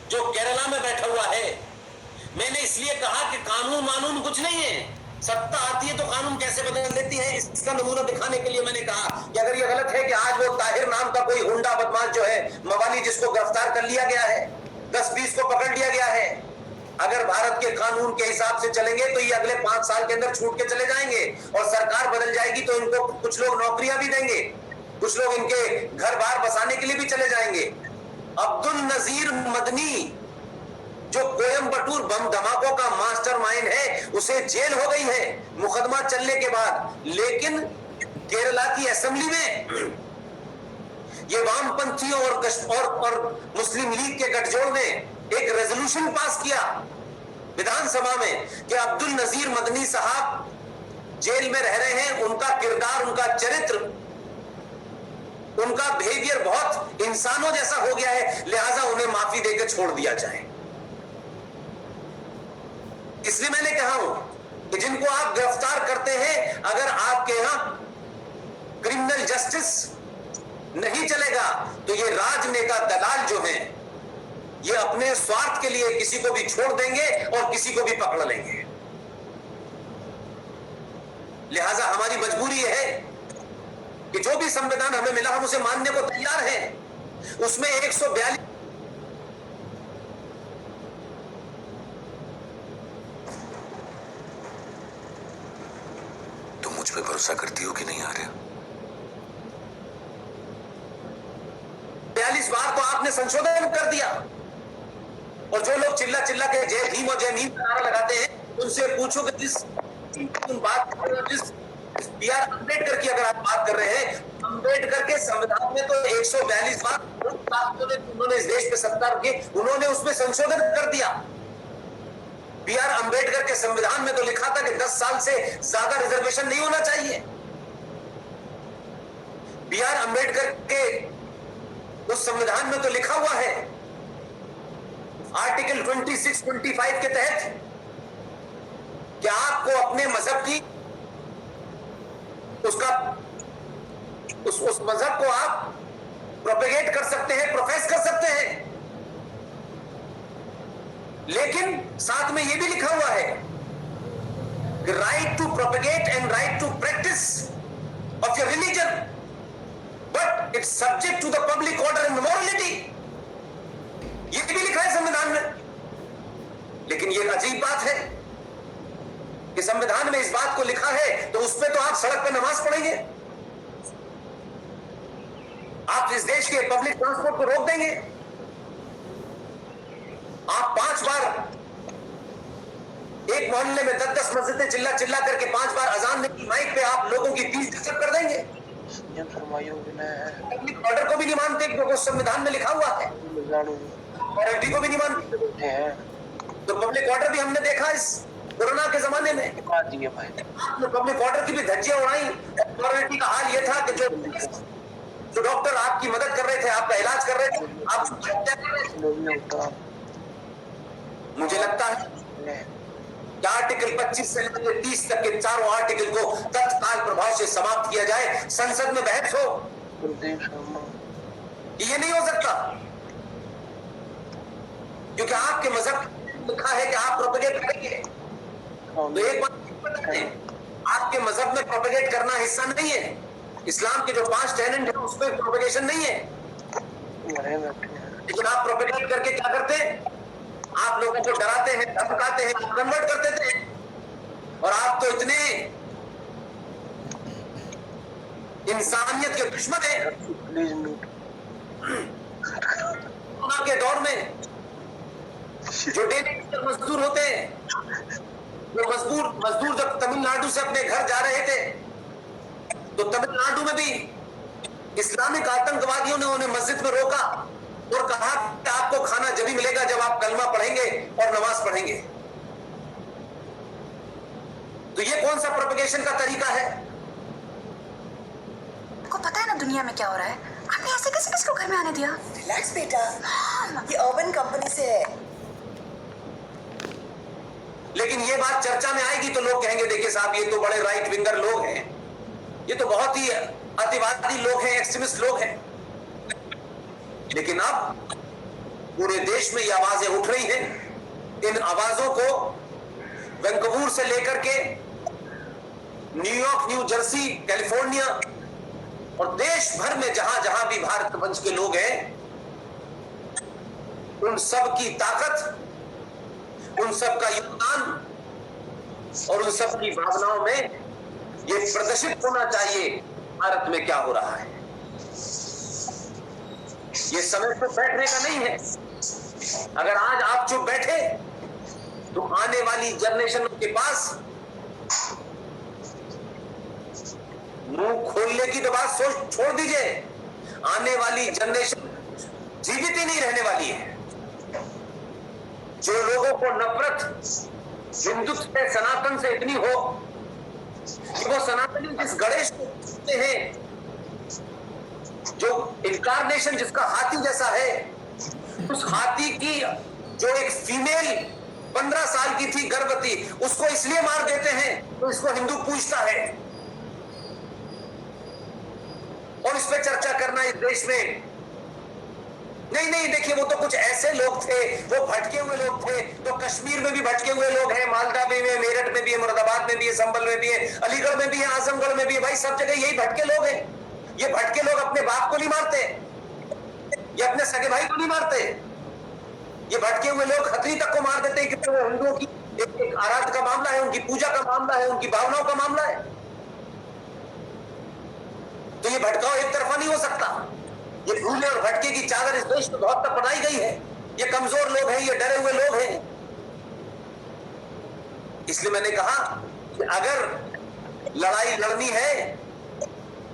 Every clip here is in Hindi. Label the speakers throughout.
Speaker 1: जो केरला में बैठा हुआ है। मैंने इसलिए कहा कि कानून कानून कुछ नहीं है, सत्ता आती है तो कानून कैसे बदल देती है, इसका नमूना दिखाने के लिए मैंने कहा कि अगर ये गलत है कि आज वो ताहिर नाम का कोई हुंडा बदमाश जो है मवाली, जिसको गिरफ्तार कर लिया गया है, 10-20 को पकड़ लिया गया है, अगर भारत के कानून के हिसाब से चलेंगे तो ये अगले 5 साल के अंदर छूट के चले जाएंगे और सरकार बदल जाएगी तो इनको कुछ लोग नौकरियां भी देंगे, कुछ लोग इनके घर बार बसाने के लिए भी चले जाएंगे। अब्दुल नजीर मदनी जो कोयम्बटूर बम धमाकों का मास्टरमाइंड है, उसे जेल हो गई है मुकदमा चलने के बाद, लेकिन केरला की असेंबली में ये वामपंथियों और मुस्लिम लीग के गठजोड़ ने एक रेजोल्यूशन पास किया विधानसभा में कि अब्दुल नजीर मदनी साहब जेल में रह रहे हैं, उनका किरदार, उनका चरित्र, उनका बिहेवियर बहुत इंसानों जैसा हो गया है, लिहाजा उन्हें माफी देकर छोड़ दिया जाए। इसलिए मैंने कहा हूं कि जिनको आप गिरफ्तार करते हैं, अगर आपके यहां क्रिमिनल जस्टिस नहीं चलेगा तो ये राजनेता दलाल जो हैं, ये अपने स्वार्थ के लिए किसी को भी छोड़ देंगे और किसी को भी पकड़ लेंगे। लिहाजा हमारी मजबूरी यह है कि जो भी संविधान हमें मिला हम उसे मानने को तैयार हैं। उसमें 142
Speaker 2: तुम मुझ पे भरोसा करती हो कि नहीं आर्या?
Speaker 1: 42 बार तो आपने संशोधन कर दिया, और जो लोग चिल्ला चिल्ला के जय भीम और जय भीम का नारा लगाते हैं, उनसे पूछो कि जिस बी.आर. अम्बेडकर की अगर आप बात कर रहे हैं, अम्बेडकर के संविधान में तो 142 बार उन्होंने इस देश पे सत्ता रखी, उन्होंने उसमें संशोधन कर दिया। बी.आर. अम्बेडकर के संविधान में तो लिखा था कि 10 साल से ज्यादा रिजर्वेशन नहीं होना चाहिए। बी.आर. अम्बेडकर के उस संविधान में तो लिखा हुआ है आर्टिकल 26-25 के तहत कि आपको अपने मजहब की उस मजहब को आप प्रोपेगेट कर सकते हैं, प्रोफेस कर सकते हैं, लेकिन साथ में यह भी लिखा हुआ है कि right to propagate and right to practice of your religion, but it's subject to the public order and morality. यह भी लिखा है संविधान में। लेकिन यह अजीब बात है कि संविधान में इस बात को लिखा है तो उस पर तो आप सड़क पर नमाज पढ़ेंगे, आप इस देश के पब्लिक ट्रांसपोर्ट को रोक देंगे, आप 5 बार एक मोहल्ले में 10-10 मस्जिदें चिल्ला चिल्ला करके 5 बार अजान की माइक पे आप लोगों की फीस डिस्टर्ब कर देंगे। पब्लिक ऑर्डर को भी नहीं मानते क्योंकि संविधान में लिखा हुआ है, ऑर्डर को भी नहीं मानते। तो पब्लिक ऑर्डर भी हमने देखा इस कोरोना के जमाने में, पब्लिक ऑर्डर की भी धज्जियां उड़ाई। अथॉरिटी का हाल यह था कि जो डॉक्टर आपकी मदद कर रहे थे, आपका इलाज कर रहे थे, आप हत्या कर रहे थे। मुझे लगता है कि आर्टिकल 25 से लेकर 30 तक के चारों आर्टिकल को तत्काल प्रभाव से समाप्त किया जाए, संसद में बहस हो। ये नहीं हो सकता क्योंकि आपके मजहब लिखा है कि आप प्रोपेगेट करेंगे। तो एक बात आपके मजहब में प्रोपेगेट करना हिस्सा नहीं है। इस्लाम के जो 5 टेनेंट है उसमें प्रोपेगेशन नहीं है, लेकिन आप प्रोपेगेट करके क्या करते हैं? आप लोगों को डराते हैं, धमकाते हैं, कन्वर्ट कर देते हैं। और आप तो इतने इंसानियत के दुश्मन हैं। कोरोना के दौर में जो डेली मजदूर होते हैं, वो मजदूर जब तमिलनाडु से अपने घर जा रहे थे तो तमिलनाडु में भी इस्लामिक आतंकवादियों ने उन्हें मस्जिद में रोका और कहा कि आपको खाना जब ही मिलेगा जब आप कलमा पढ़ेंगे और नमाज पढ़ेंगे। तो ये कौन सा प्रोपेगेशन का तरीका है?
Speaker 3: आपको पता है ना दुनिया में क्या हो रहा है? आपने ऐसे कैसे किसको घर में आने दिया?
Speaker 4: रिलैक्स बेटा, ये अर्बन कंपनी से है।
Speaker 1: लेकिन ये बात चर्चा में आएगी तो लोग कहेंगे देखिए साहब, ये तो बड़े राइट विंगर लोग हैं, ये तो बहुत ही अतिवादी लोग हैं, एक्सट्रीमिस्ट लोग हैं। लेकिन अब पूरे देश में ये आवाजें उठ रही हैं। इन आवाजों को वैंकूवर से लेकर के न्यूयॉर्क, न्यू जर्सी, कैलिफोर्निया और देश भर में जहां जहां भी भारत वंश के लोग हैं, उन सब की ताकत, उन सब का योगदान और उन सब की भावनाओं में ये प्रदर्शित होना चाहिए भारत में क्या हो रहा है। ये समय तो बैठने का नहीं है। अगर आज आप चुप बैठे तो आने वाली जनरेशन के पास मुंह खोलने की तो बात सोच छोड़ दीजिए, आने वाली जनरेशन जीवित ही नहीं रहने वाली है। जो लोगों को नफरत हिंदुत्व से, सनातन से इतनी हो कि वो सनातनी जिस गणेश को पूजते हैं, जो इनकारनेशन जिसका हाथी जैसा है, उस हाथी की जो एक फीमेल 15 साल की थी गर्भवती, उसको इसलिए मार देते हैं तो इसको हिंदू पूजता है। और इस पे चर्चा करना इस देश में नहीं, देखिए वो तो कुछ ऐसे लोग थे, वो भटके हुए लोग थे। तो कश्मीर में भी भटके हुए लोग हैं, मालदा में भी है, मेरठ में भी है, मुरादाबाद में भी है, संभल में भी है, अलीगढ़ में भी है, आजमगढ़ में भी है। भाई सब जगह यही भटके लोग हैं। ये भटके लोग अपने बाप को नहीं मारते, ये अपने सगे भाई को नहीं मारते। ये भटके हुए लोग खतरी तक को मार देते हैं क्योंकि वो हिंदुओं की एक आराध का मामला है, उनकी पूजा का मामला है, उनकी भावनाओं का मामला है। तो ये भटकाव एक तरफा नहीं हो सकता। ये भूले और भटके की चादर इस देश में बहुत तक बनाई गई है। ये कमजोर लोग हैं, ये डरे हुए लोग हैं। इसलिए मैंने कहा कि अगर लड़ाई लड़नी है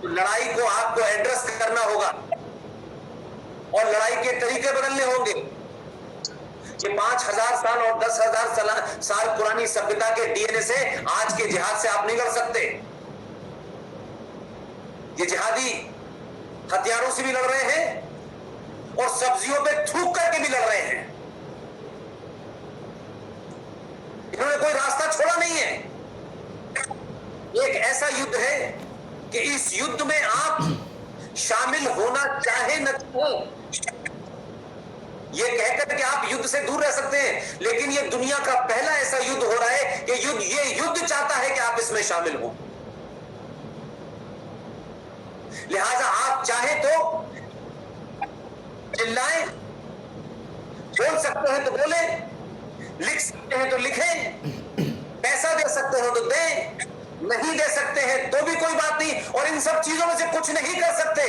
Speaker 1: तो लड़ाई को आपको एड्रेस करना होगा और लड़ाई के तरीके बदलने होंगे। ये 5000 साल और 10,000 साल पुरानी सभ्यता के डीएनए से आज के जिहाद से आप नहीं लड़ सकते। ये जिहादी हथियारों से भी लड़ रहे हैं और सब्जियों पे थूक करके भी लड़ रहे हैं। इन्होंने कोई रास्ता छोड़ा नहीं है। एक ऐसा युद्ध है कि इस युद्ध में आप शामिल होना चाहे न चाहे, ये कहकर कि आप युद्ध से दूर रह सकते हैं, लेकिन ये दुनिया का पहला ऐसा युद्ध हो रहा है कि ये युद्ध चाहता है कि आप इसमें शामिल हो। लिहाजा आप चाहे तो चिल्लाएं, बोल सकते हैं तो बोले, लिख सकते हैं तो लिखें, पैसा दे सकते हो तो दें, नहीं दे सकते हैं तो भी कोई बात नहीं। और इन सब चीजों में से कुछ नहीं कर सकते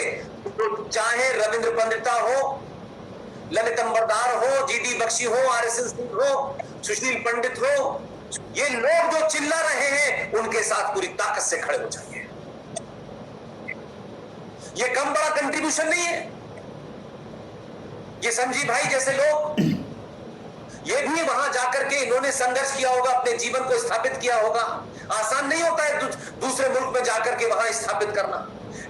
Speaker 1: तो चाहे रविंद्र पंडिता हो, ललित अंबरदार हो, जीडी बख्शी हो, आरएसएस हो, सुशील पंडित हो, ये लोग जो चिल्ला रहे हैं उनके साथ पूरी ताकत से खड़े हो जाइए। ये कम बड़ा कंट्रीब्यूशन नहीं है। ये संजीव भाई जैसे लोग, ये भी वहां जाकर के इन्होंने संघर्ष किया होगा, अपने जीवन को स्थापित किया होगा। आसान नहीं होता है दूसरे मुल्क में जाकर के वहां स्थापित करना,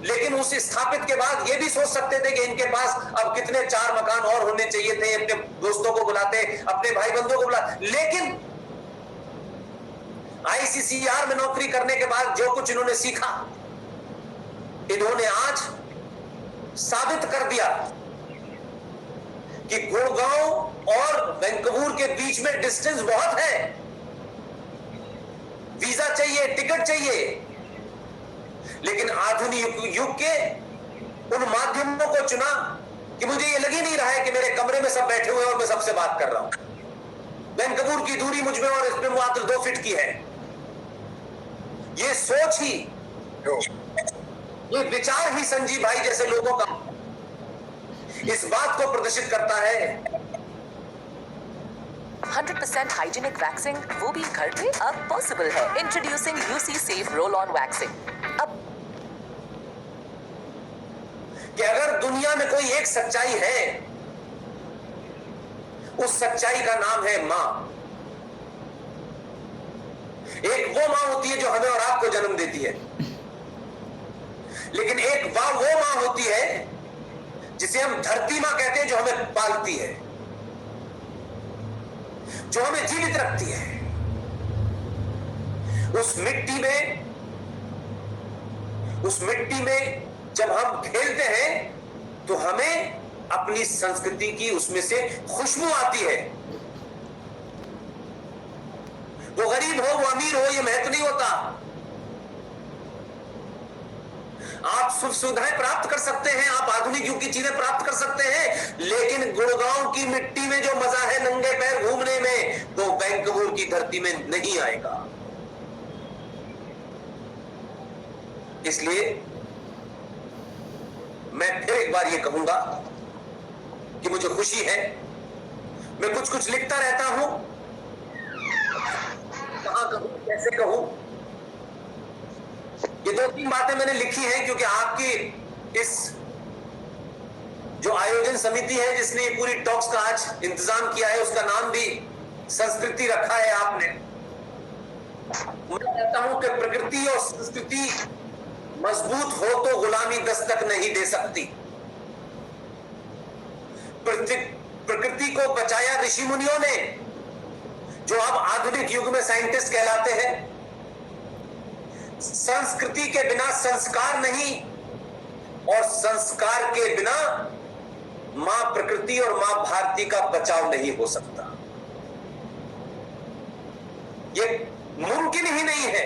Speaker 1: लेकिन उस स्थापित के बाद ये भी सोच सकते थे कि इनके पास अब कितने 4 मकान और होने चाहिए थे। अपने दोस्तों को बुलाते, अपने भाई बंधुओं को बुलाते, लेकिन आईसीसीआर में नौकरी करने के बाद जो कुछ इन्होंने सीखा, इन्होंने आज साबित कर दिया कि गुड़गांव और वैंकूवर के बीच में डिस्टेंस बहुत है। वीजा चाहिए, टिकट चाहिए, लेकिन आधुनिक युग के उन माध्यमों को चुना कि मुझे ये लग ही नहीं रहा है कि मेरे कमरे में सब बैठे हुए और मैं सबसे बात कर रहा हूं। वैंकूवर की दूरी मुझ में और इसमें मात्र 2 फीट की है। ये सोच ही, ये विचार ही संजीव भाई जैसे लोगों का इस बात को प्रदर्शित करता है।
Speaker 5: 100% हाइजीनिक वैक्सिंग, वो भी घर पे, अब पॉसिबल है। Introducing UC safe roll on waxing. अब
Speaker 1: कि अगर दुनिया में कोई एक सच्चाई है, उस सच्चाई का नाम है मां। एक वो मां होती है जो हमें और आपको जन्म देती है, लेकिन एक वो मां होती है जिसे हम धरती मां कहते हैं, जो हमें पालती है, जो हमें जीवित रखती है। उस मिट्टी में जब हम खेलते हैं तो हमें अपनी संस्कृति की उसमें से खुशबू आती है। वो गरीब हो वो अमीर हो ये महत्व नहीं होता। आप सुख सुविधाएं प्राप्त कर सकते हैं, आप आधुनिक युग की चीजें प्राप्त कर सकते हैं, लेकिन गुड़गांव की मिट्टी में जो मजा है नंगे पैर घूमने में, तो वैंकूवर की धरती में नहीं आएगा। इसलिए मैं फिर एक बार ये कहूंगा कि मुझे खुशी है, मैं कुछ कुछ लिखता रहता हूं, कहां कहूं कैसे कहूं। ये 2-3 बातें मैंने लिखी हैं क्योंकि आपकी इस जो आयोजन समिति है जिसने ये पूरी टॉक्स का आज इंतजाम किया है, उसका नाम भी संस्कृति रखा है आपने। मैं कहता हूं कि प्रकृति और संस्कृति मजबूत हो तो गुलामी दस्तक नहीं दे सकती। प्रकृति को बचाया ऋषि मुनियों ने, जो अब आधुनिक युग में साइंटिस्ट कहलाते हैं। संस्कृति के बिना संस्कार नहीं, और संस्कार के बिना मां प्रकृति और मां भारती का बचाव नहीं हो सकता। ये मुमकिन ही नहीं है।